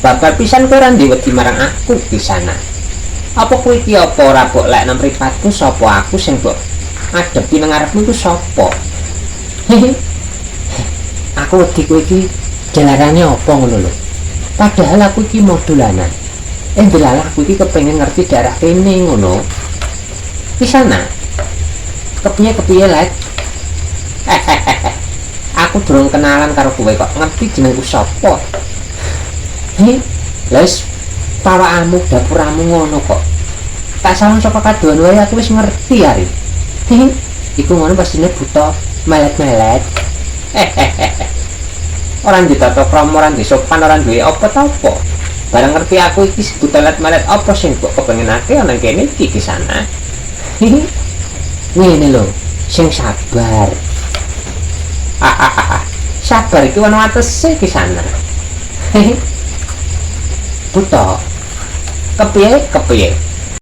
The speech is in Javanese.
Babar pisan kowe ora ndiwedi marang aku di sana. Apa kowe iki apa ora mbok lek nang mripatku sapa aku sing mbok adepi nang ngarepmu iku sapa? Aku wedi kowe iki jelarane apa ngono lho. Padahal aku iki mau dolanan. Delalah aku iki kepengin ngerti daerah kene ngono. Di sana. Kepiye lek? Aku durung kenalan karo kowe kok ngerti jenengku sapa. Les pawakanmu dapuramu ngono kok. Tak salah saka kadoan wae aku wis ngerti ari. Iku ngono pasine buta melet-melet. Orang ditata krama, orang disopan, orang duwe apa ta apa. Barang ngerti aku iki buta melet-melet apa sing kok kepengenake ana kene iki di sana. Ngene lho, sing sabar. Sabar iki ana watese di sana. Buta kepiye